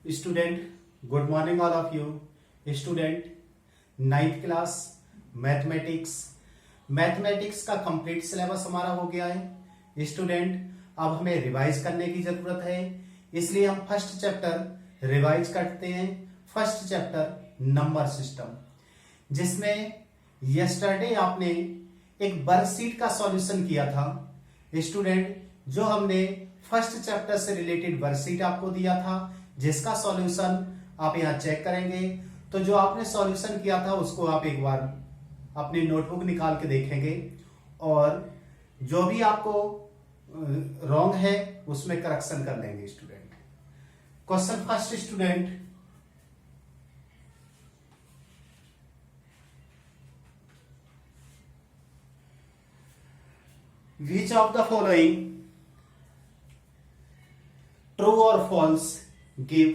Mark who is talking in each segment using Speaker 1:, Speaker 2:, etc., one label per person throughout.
Speaker 1: Student, good morning all of you. Student, ninth class mathematics का complete syllabus हमारा हो गया है। स्टूडेंट, अब हमें रिवाइज करने की जरूरत है, इसलिए हम फर्स्ट चैप्टर रिवाइज करते हैं। फर्स्ट चैप्टर नंबर सिस्टम, जिसमें यस्टरडे आपने एक वर्कशीट का सॉल्यूशन किया था। स्टूडेंट, जो हमने फर्स्ट चैप्टर से रिलेटेड वर्कशीट आपको दिया था, जिसका सॉल्यूशन आप यहां चेक करेंगे, तो जो आपने सॉल्यूशन किया था उसको आप एक बार अपनी नोटबुक निकाल के देखेंगे और जो भी आपको रॉन्ग है उसमें करेक्शन कर लेंगे। Student, question first. Student, which of the following true और फॉल्स गिव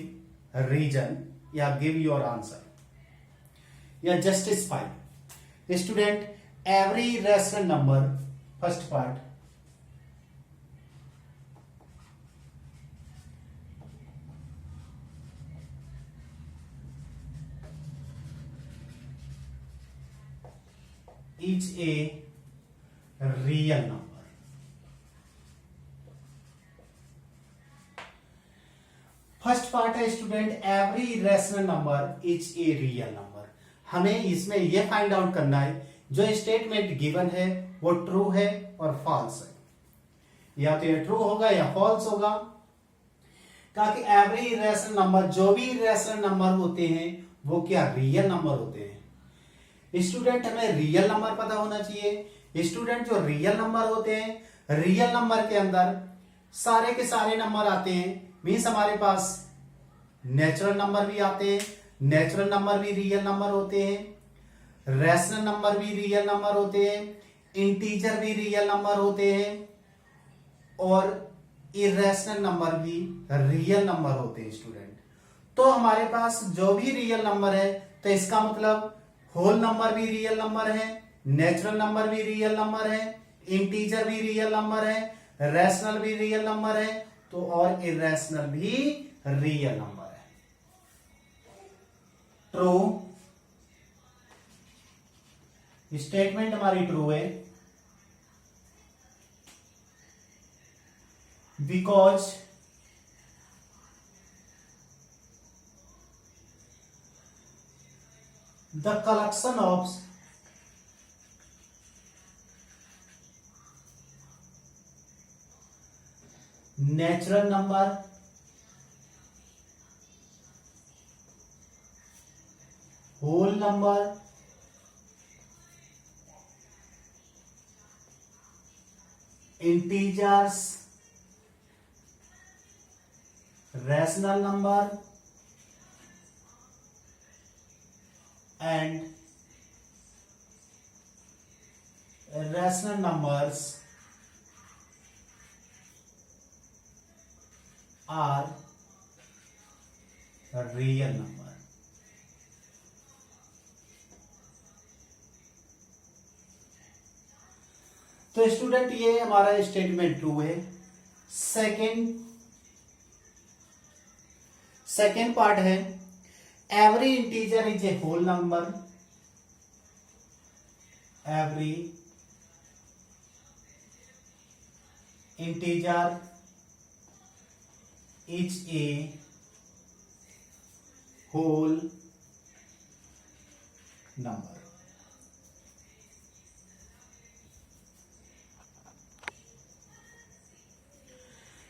Speaker 1: रीजन या गिव योर आंसर या justify. Student, every rational number, first part, is a real number. First part है student, every rational number is a real number. हमें इसमें यह find out करना है जो स्टेटमेंट गिवन है वो ट्रू है और फॉल्स है, या तो ये ट्रू होगा या फॉल्स होगा। कहा कि एवरी रैशनल नंबर, जो भी रैशनल नंबर होते हैं वो क्या रियल नंबर होते हैं। स्टूडेंट, हमें रियल नंबर पता होना चाहिए। स्टूडेंट, जो रियल नंबर होते हैं, रियल नंबर के अंदर सारे के सारे नंबर आते हैं। मीन्स हमारे पास नेचुरल नंबर भी आते हैं, नेचुरल नंबर भी रियल नंबर होते हैं, रैशनल नंबर भी रियल नंबर होते हैं, इंटीजर भी रियल नंबर होते हैं और इरेशनल नंबर भी रियल नंबर होते हैं। स्टूडेंट, तो हमारे पास जो भी रियल नंबर है, तो इसका मतलब होल नंबर भी रियल नंबर है, नेचुरल नंबर भी रियल नंबर है, इंटीजर भी रियल नंबर है, रैशनल भी रियल नंबर है, तो और इरेशनल भी रियल नंबर है। ट्रू, स्टेटमेंट हमारी ट्रू है because the collection of natural number whole number integers rational number and irrational numbers are real number। तो स्टूडेंट, ये हमारा स्टेटमेंट ट्रू है। सेकेंड पार्ट है, every integer is a whole number. Every integer is a whole number.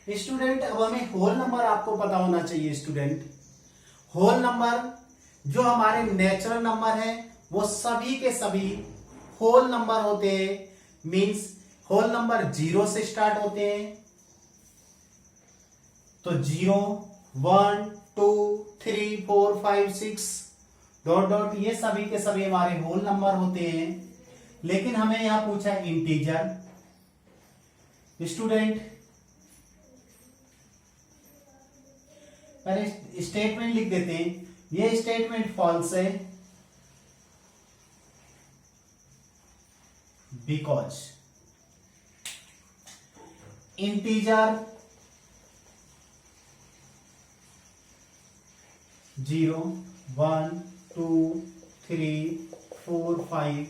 Speaker 1: Student, अब हमें whole number आपको पता होना चाहिए। स्टूडेंट, होल नंबर जो हमारे नेचुरल नंबर हैं वो सभी के सभी होल नंबर होते हैं। मींस होल नंबर 0 से स्टार्ट होते हैं, तो 0 1 2 3 4 5 6 डॉट डॉट, ये सभी के सभी हमारे होल नंबर होते हैं। लेकिन हमें यहां पूछा इंटीजर। स्टूडेंट, पहले स्टेटमेंट लिख देते हैं, ये स्टेटमेंट फॉल्स है बिकॉज इंटीजर 0 1 2 3 4 5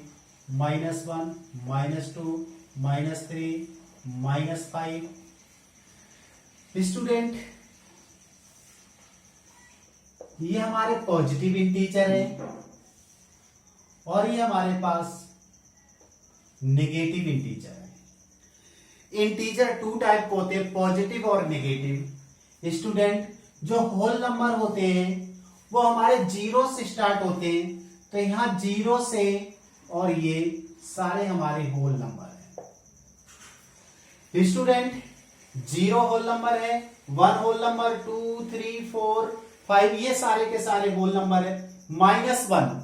Speaker 1: -1 -2 -3 -5। स्टूडेंट ये हमारे पॉजिटिव इंटीजर है और ये हमारे पास नेगेटिव इंटीजर है। इंटीजर टू टाइप के होते हैं, पॉजिटिव और नेगेटिव। स्टूडेंट जो होल नंबर होते हैं वो हमारे जीरो से स्टार्ट होते हैं, तो यहां जीरो से और ये सारे हमारे होल नंबर हैं। स्टूडेंट जीरो होल नंबर है, वन होल नंबर, 2 3 4 5 ये सारे के सारे होल नंबर है। -1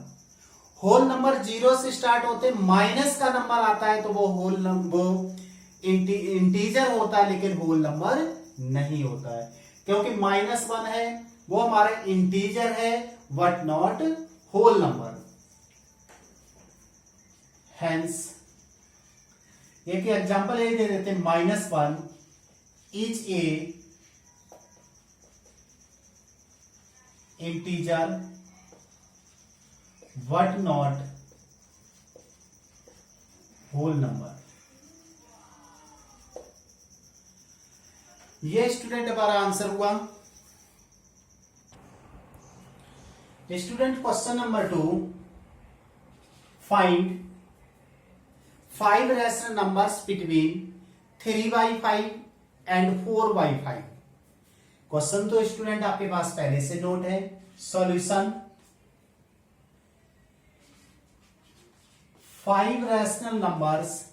Speaker 1: होल नंबर जीरो से स्टार्ट होते, माइनस का नंबर आता है तो वो होल नंबर, वो इंटीजर होता है लेकिन होल नंबर नहीं होता है, क्योंकि -1 है वो हमारा इंटीजर है but not whole number. Hence एक एग्जांपल ये दे देते हैं, -1 is a integer but not whole number. ये स्टूडेंट हमारा आंसर हुआ। Student question number 2, find 5 rational numbers between 3/5 and 4/5। Question तो स्टूडेंट आपके पास पहले से नोट है। Solution 5 rational numbers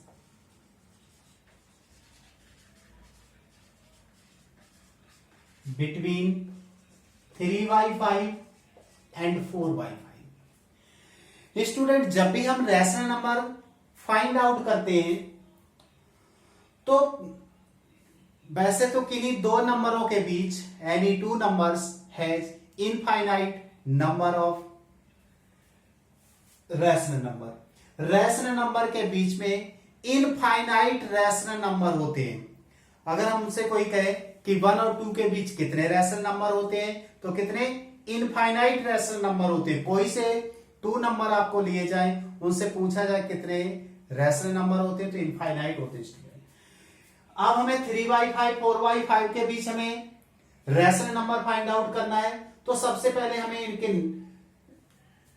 Speaker 1: between 3/5 and 4/5। Student जब भी हम रैशनल नंबर फाइंड आउट करते हैं तो वैसे तो किन्हीं दो नंबरों के बीच any two numbers has infinite number of rational number. Rational number के बीच में इनफाइनाइट रैशनल नंबर होते हैं। अगर हमसे कोई कहे कि 1 और 2 के बीच कितने रैशनल नंबर होते हैं, तो कितने इनफाइनाइट रैशनल नंबर होते हैं। कोई से 2 नंबर आपको लिए जाए, उनसे पूछा जाए कितने रैशनल नंबर होते हैं, तो इनफाइनाइट होते हैं। अब हमें 3/5 4/5 के बीच हमें रैशनल नंबर फाइंड आउट करना है, तो सबसे पहले हमें इनके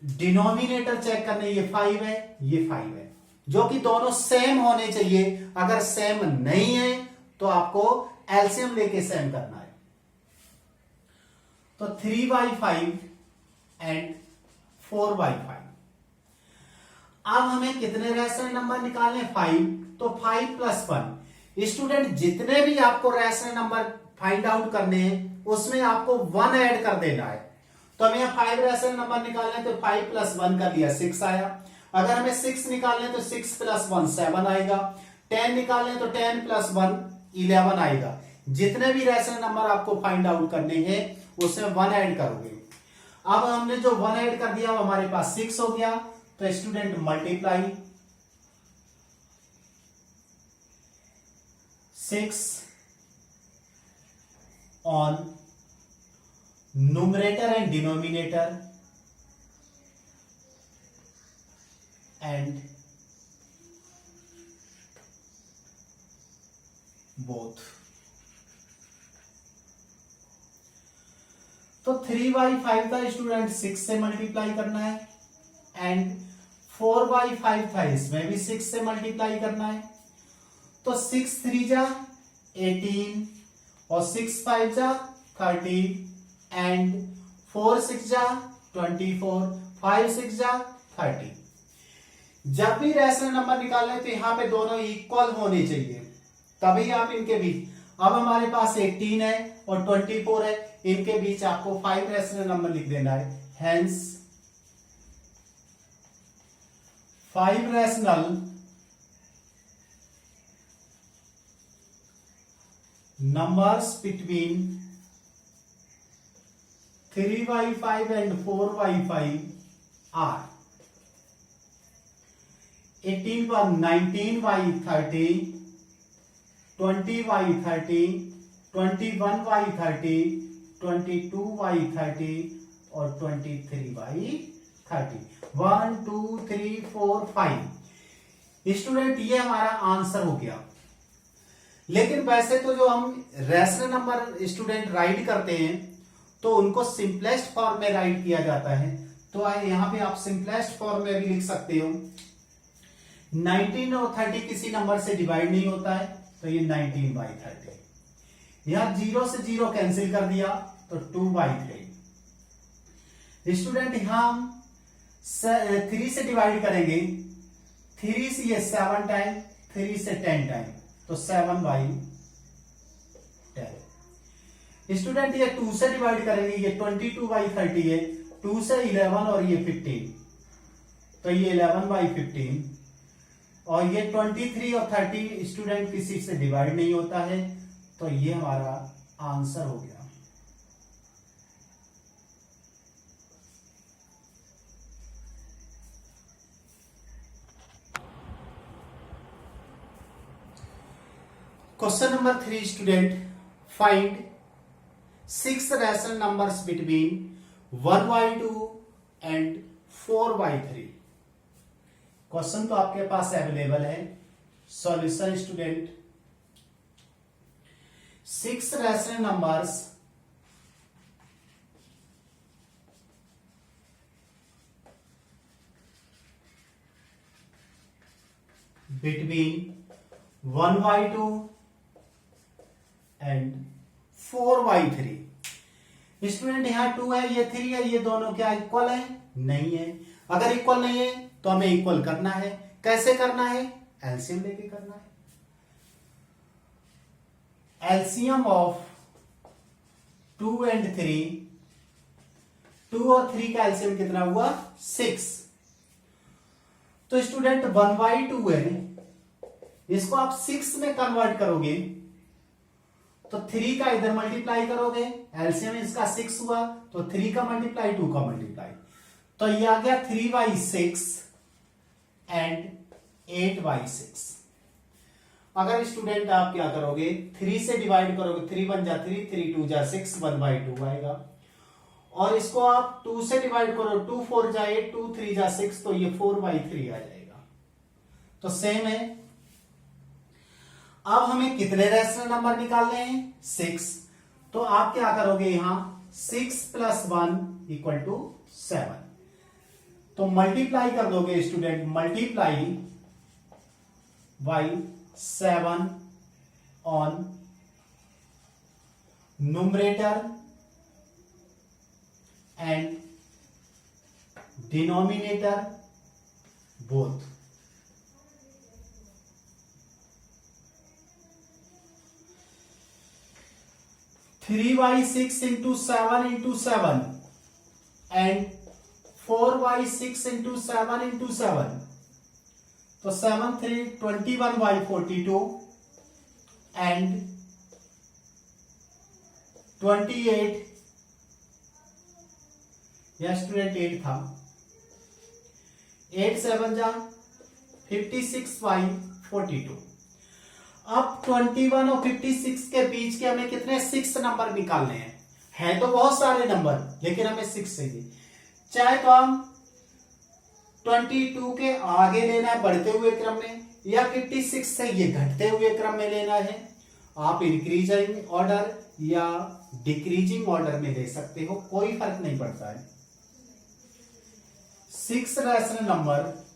Speaker 1: डिनोमिनेटर चेक करने, ये 5 है ये 5 है, जो कि दोनों सेम होने चाहिए। अगर सेम नहीं है तो आपको एलसीएम लेके सेम करना है। तो 3/5 एंड 4/5। अब हमें कितने रैशनल नंबर निकालने, 5, तो 5 + 1। स्टूडेंट जितने भी आपको रैशनल नंबर फाइंड आउट करने हैं उसमें आपको 1 ऐड कर देना है। तो हमें 5 रैशनल नंबर निकालने, तो 5 + 1 कर लिया, 6 आया। अगर हमें 6 निकालने तो 6 + 1 7 आएगा। 10 निकालने तो 10 + 1 11 आएगा। जितने भी रैशनल नंबर आपको फाइंड आउट करने हैं उसमें 1 ऐड करोगे। अब हमने जो 1 ऐड कर दिया वो हमारे पास 6 हो गया। तो student multiply 6 on numerator and denominator and both। तो 3/5 था स्टूडेंट 6 से मल्टीप्लाई करना है, एंड 4/5 था, इसमें भी 6 से मल्टीप्लाई करना है। तो 6 3 जा 18 और 6 5 जा 30 एंड 4 6 जा 24, 5 6 जा 30। जब भी रैशनल नंबर निकालने तो यहां पे दोनों इक्वल होने चाहिए, तभी आप इनके बीच। अब हमारे पास 18 है और 24 है, इनके बीच आपको 5 रैशनल नंबर लिख देना है। Hence 5 rational numbers between 3/5 and 4/5 are 19/30, 20/30, 21/30, 22/30, और 23/30। 1 2 3 4 5। स्टूडेंट ये हमारा आंसर हो गया। लेकिन वैसे तो जो हम रैशनल नंबर स्टूडेंट राइट करते हैं तो उनको सिंपलेस्ट फॉर्म में राइट किया जाता है। तो यहां पे आप सिंपलेस्ट फॉर्म में भी लिख सकते हो। 19 और 30 किसी नंबर से डिवाइड नहीं होता है, तो ये 19/30। यहां 0 से 0 कैंसिल कर दिया तो 2/3। स्टूडेंट यहां हम 3 से डिवाइड करेंगे। 3 से ये 7 टाइम, 3 से 10 टाइम, तो 7/10। स्टूडेंट ये 2 से डिवाइड करेंगे, ये 22/30 है। 2 से 11 और ये 15, तो ये 11/15। और ये 23 और 30 स्टूडेंट किसी से डिवाइड नहीं होता है, तो ये हमारा आंसर हो गया। Question number 3 student, find 6 rational numbers between 1/2 and 4/3। Question तो आपके पास अवेलेबल है। Solution student, 6 rational numbers between 1/2 and 4/3। Student यहां 2 है, ये 3 है, ये दोनों क्या इक्वल है? नहीं है। अगर इक्वल नहीं है तो हमें इक्वल करना है। कैसे करना है? एलसीएम लेके करना है। एलसीएम ऑफ 2 एंड 3, 2 और 3 का एलसीएम कितना हुआ? 6। तो स्टूडेंट 1/2 है, इसको आप 6 में कन्वर्ट करोगे तो 3 का इधर मल्टीप्लाई करोगे, एलसीएम इसका 6 हुआ, तो 3 का मल्टीप्लाई 2 का मल्टीप्लाई, तो ये आ गया 3/6 एंड 8/6। अगर स्टूडेंट आप क्या करोगे, 3 से डिवाइड करोगे, 3 1 जा 3, 3 2 जा 6, 1/2 आएगा। और इसको आप 2 से डिवाइड करो, 2 4 जा 8, 2 3 जा 6, तो ये 4/3 आ जाएगा। तो सेम है। अब हमें कितने रैशनल नंबर निकालने हैं? 6। तो आप क्या करोगे, यहां 6 + 1 = 7। तो मल्टीप्लाई कर दोगे student, multiply by 7 on numerator and denominator both. Three by 6 × 7 × 7 and 4/6 × 7 × 7, तो 7 3 21/42 एंड 28, यह स्टूडेंट 8 था, 8 7 जा 56/42। अब 21 और 56 के बीच के हमें कितने 6 नंबर निकालने हैं तो बहुत सारे नंबर, लेकिन हमें 6 चाहिए। चाहे तो हम 22 के आगे लेना है बढ़ते हुए क्रम में, या 56 से ये घटते हुए क्रम में लेना है। आप इंक्रीजिंग ऑर्डर या डिक्रीजिंग ऑर्डर में ले सकते हो, कोई फर्क नहीं पड़ता है। 6 rational number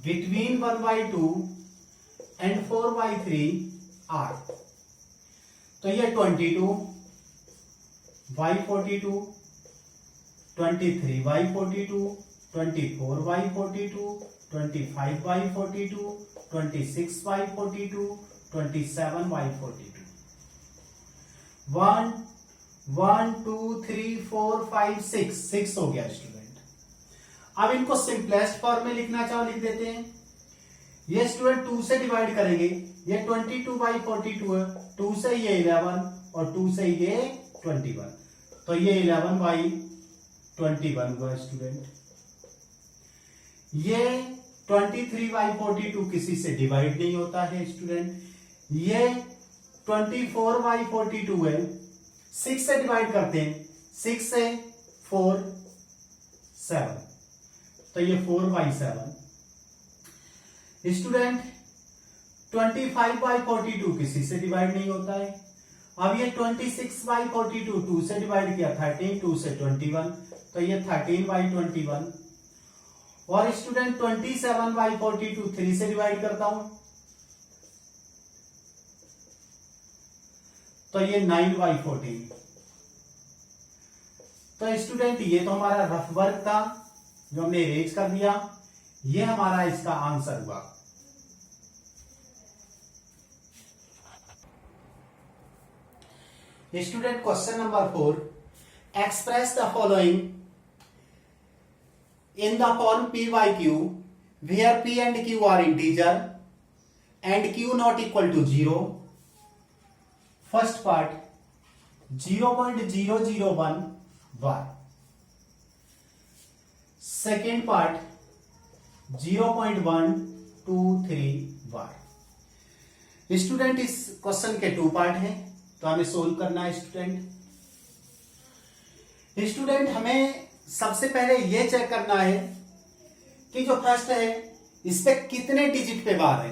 Speaker 1: between 1/2 and 4/3 are, तो ये 22/42, 23/42, 24/42, 25/42, 26/42, 27/42। 1 1 2 3 4 5 6 हो गया स्टूडेंट। अब इनको सिंपलेस्ट फॉर्म में लिखना चाहो लिख देते हैं। ये स्टूडेंट 2 से डिवाइड करेंगे, ये 22/42 है, 2 से ये 11 और 2 से ये 21, तो ये 11/21 हुआ स्टूडेंट। ये 23/42 किसी से डिवाइड नहीं होता है स्टूडेंट। ये 24/42 है, 6 से डिवाइड करते हैं, 6 से 4 7, तो ये 4/7। स्टूडेंट 25/42 किसी से डिवाइड नहीं होता है। अब ये 26/42 2 से डिवाइड किया 13, 2 से 21, तो ये 13/21। और स्टूडेंट 27/42 3 से डिवाइड करता हूं, तो ये 9/14। तो स्टूडेंट ये तो हमारा रफ वर्क था जो हमने इरेज कर दिया, ये हमारा इसका आंसर हुआ। Student question number 4, express the following in the form p by q where p and q are integer and q not equal to 0. First part 0.001 bar, second part 0.123 bar। Student इस question के 2 part हैं, तो हमें solve करना है। Student हमें सबसे पहले ये चेक करना है कि जो फर्स्ट है इस पे कितने डिजिट पे बार है।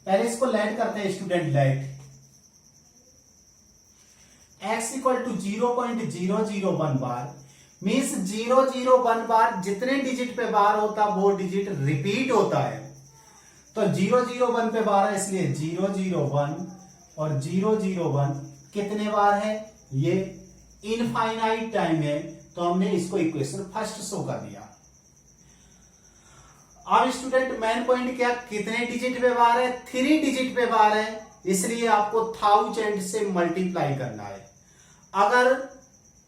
Speaker 1: पहले इसको लेट करते हैं student, let x equal to 0.001 bar means 001 bar जितने डिजिट पे बार होता वो डिजिट रिपीट होता है। तो 001 पे बार है इसलिए 001 और 001 कितने बार है, ये इनफाइनाइट टाइम है, तो हमने इसको इक्वेशन फर्स्ट शो कर दिया। अब स्टूडेंट मेन पॉइंट क्या, कितने डिजिट पे बार है, 3 डिजिट पे बार है, इसलिए आपको 1000 से मल्टीप्लाई करना है। अगर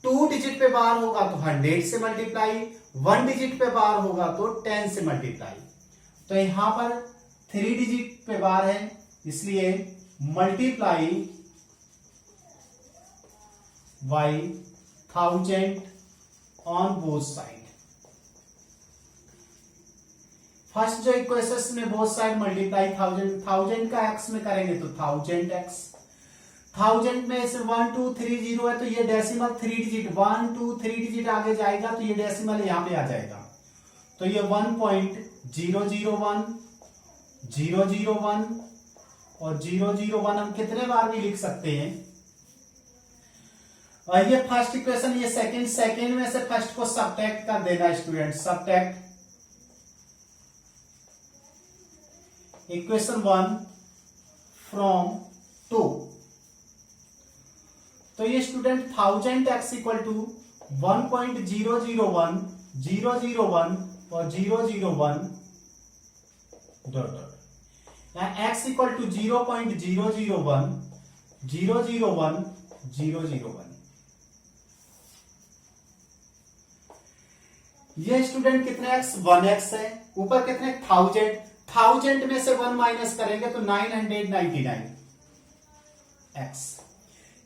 Speaker 1: 2 डिजिट पे बार होगा तो 100 से मल्टीप्लाई, 1 डिजिट पे बार होगा तो 10 से मल्टीप्लाई। तो यहां पर 3 डिजिट पे बार है इसलिए multiply by 1000 on both side. First जो इक्वेशन में बोथ साइड मल्टीप्लाई 1000 का x में करेंगे तो 1000x, 1000 में से 1230 है तो ये डेसिमल 3 डिजिट 1 2 3 डिजिट आगे जाएगा तो ये डेसिमल यहां पे आ जाएगा, तो ये 1.001 001 और 001 हम कितने बार भी लिख सकते हैं। और ये फर्स्ट इक्वेशन, ये सेकंड में से फर्स्ट को सबट्रैक्ट कर देना स्टूडेंट, सबट्रैक्ट इक्वेशन 1 फ्रॉम 2। तो ये स्टूडेंट 1000x इक्वल टू 1.001 001 और 001 dot dot, x equal to 0.001 001 001। ये स्टूडेंट कितने x 1x है, ऊपर कितने 1000 में से 1 माइनस करेंगे तो 999 x।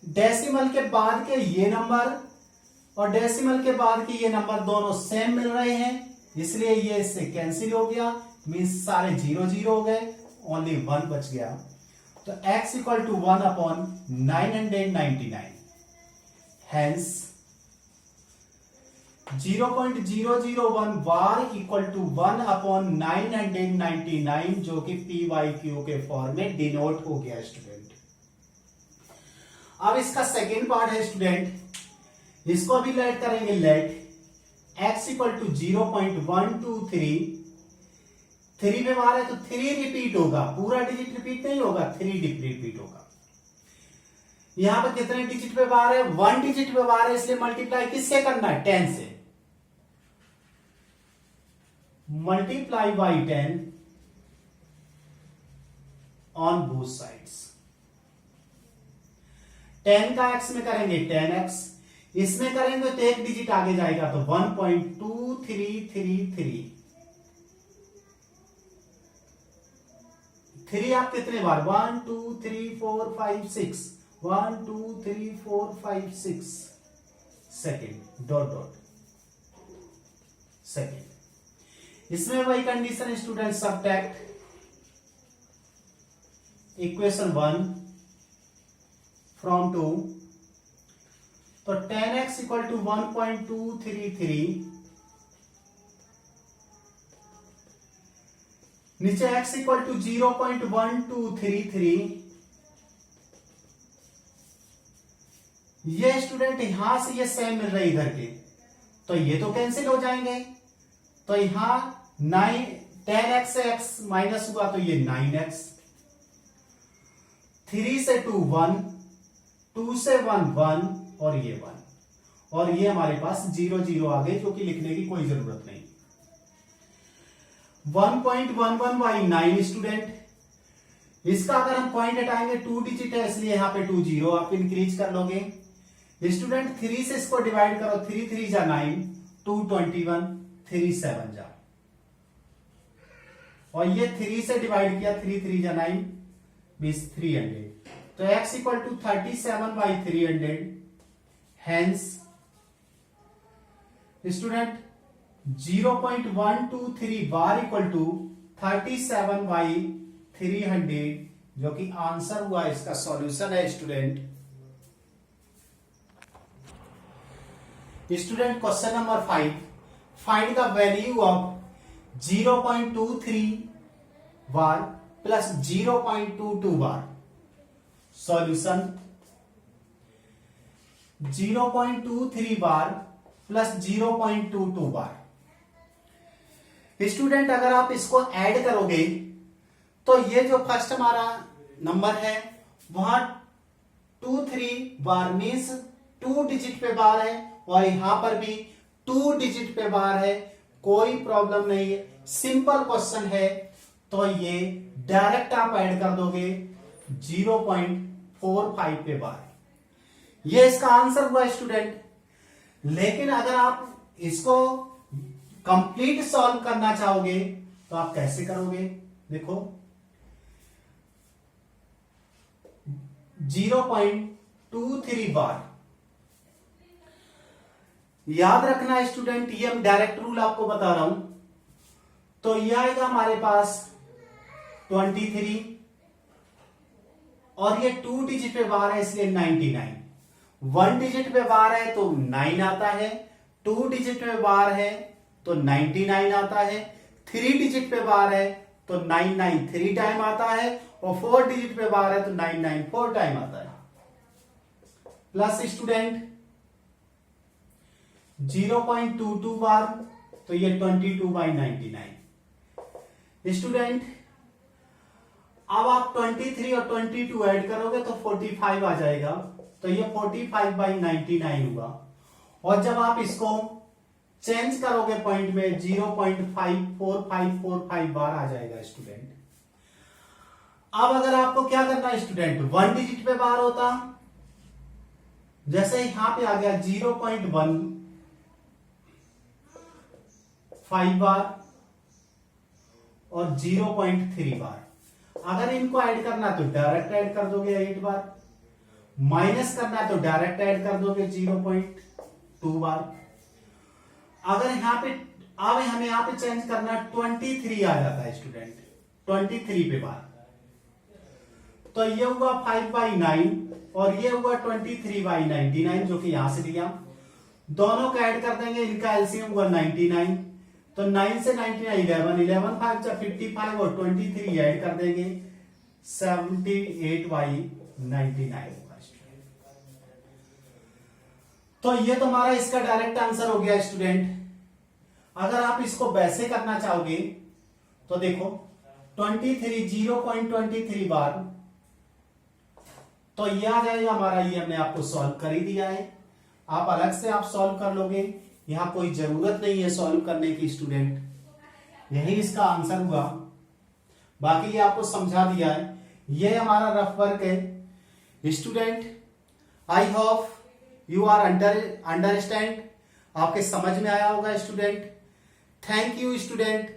Speaker 1: डेसिमल के बाद के ये नंबर और डेसिमल के बाद के ये नंबर दोनों सेम मिल रहे हैं इसलिए ये इससे कैंसिल हो गया, मीन्स सारे 0 0 हो गए, ओनली 1 बच गया। तो x equal to 1/999, hence 0.001 bar equal to 1/999 जो कि p/q के फॉर्म में डिनोट हो गया स्टूडेंट। अब इसका सेकेंड पार्ट है स्टूडेंट, इसको भी लेट करेंगे, लेट x इक्वल टू 0.123, 3 में बार है तो 3 रिपीट होगा, पूरा डिजिट रिपीट नहीं होगा, 3 रिपीट होगा। यहां पर कितने डिजिट पे बार है, 1 डिजिट पे बार है इसलिए मल्टीप्लाई किससे करना है, 10 से, multiply by 10 on both sides. 10 का x में करेंगे 10x, इसमें करेंगे तो एक डिजिट आगे जाएगा तो 1.2333। 3 आप कितने बार, 1 2 3 4 5 6, 1 2 3 4 5 6 सेकेंड डॉट डॉट सेकेंड। इसमें वही condition student, subtract equation 1 from 2, तो 10x इक्वल टू 1.233, नीचे x इक्वल टू 0.1233, ये स्टूडेंट यहां से ये सेम मिल रहा है इधर के, तो ये तो कैंसिल हो जाएंगे, तो यहां 10x से x माइनस हुआ तो ये 9x, 3 से 2 1, 2 से 1 1 और ये 1, और ये हमारे पास 0 0 आ गए, जो कि लिखने की कोई जरूरत नहीं। 1.11 बाई 9 स्टूडेंट, इसका अगर हम पॉइंट हटाएंगे 2 डिजिट है, इसलिए यहां पे 2 0 आप इंक्रीज कर लोगे स्टूडेंट। 3 से इसको डिवाइड करो, 3 3 जा 9, 2 21, 3 7 जा, और ये 3 से डिवाइड किया, 3 3 जा 9, 20 300, तो x equal to 37 by 300, hence student 0.123 bar equal to 37 by 300, जो कि आंसर हुआ, इसका सॉल्यूशन है student. Student question number 5, find the value of 0.23 bar plus 0.22 bar. Solution 0.23 bar plus 0.22 bar. Student अगर आप इसको ऐड करोगे तो ये जो फर्स्ट हमारा नंबर है वहां 23 बार मीन्स 2 डिजिट पे बार है, और यहां पर भी 2 डिजिट पे बार है, कोई प्रॉब्लम नहीं है, सिंपल क्वेश्चन है। तो ये डायरेक्ट आप ऐड कर दोगे 0.45 पे बार, ये इसका आंसर हुआ स्टूडेंट। लेकिन अगर आप इसको कंप्लीट सॉल्व करना चाहोगे तो आप कैसे करोगे, देखो 0.23 बार, याद रखना स्टूडेंट, ये हम डायरेक्ट रूल आपको बता रहा हूं। तो ये आएगा हमारे पास 23, और ये 2 डिजिट पे बार है इसलिए 99, 1 डिजिट पे बार है तो 9 आता है, 2 डिजिट पे बार है तो 99 आता है, 3 डिजिट पे बार है तो 99 3 टाइम आता है, और 4 डिजिट पे बार है तो 99 4 टाइम आता है। प्लस स्टूडेंट 0.22 बार, तो ये 22 बाई 99 स्टूडेंट। अब आप 23 और 22 ऐड करोगे तो 45 आ जाएगा, तो ये 45 बाई 99 हुआ, और जब आप इसको चेंज करोगे पॉइंट में 0.54545 बार आ जाएगा स्टूडेंट। अब अगर आपको क्या करना है स्टूडेंट, 1 डिजिट पे बार होता, जैसे यहां पे आ गया 0.15 बार और 0.3 बार। अगर इनको ऐड करना है तो डायरेक्ट ऐड कर दोगे 8 बार, माइनस करना है तो डायरेक्ट ऐड कर दोगे 0.2 बार। अगर यहां पे अब हमें यहां पे चेंज करना 23 आ जाता है स्टूडेंट, 23 पे बार, तो ये हुआ 5 बाई 9 और ये हुआ 23 बाई 99, जो कि यहां से लिया, दोनों का ऐड कर देंगे, इनका एलसीएम हुआ 99, तो 9 से 99 11 11 5 जा 55 और 23 ऐड कर देंगे 78 बाई 99। तो ये तो हमारा इसका डायरेक्ट आंसर हो गया स्टूडेंट। अगर आप इसको वैसे करना चाहोगे तो देखो 23 0.23 बार, तो ये आ जाएगा हमारा, ये हमने आपको सॉल्व कर ही दिया है, आप अलग से आप सॉल्व कर लोगे, यहां कोई जरूरत नहीं है सॉल्व करने की स्टूडेंट, यही इसका आंसर हुआ। बाकी ये आपको समझा दिया है, ये हमारा रफ वर्क है student. I hope you are understand, आपके समझ में आया होगा स्टूडेंट। Thank you student.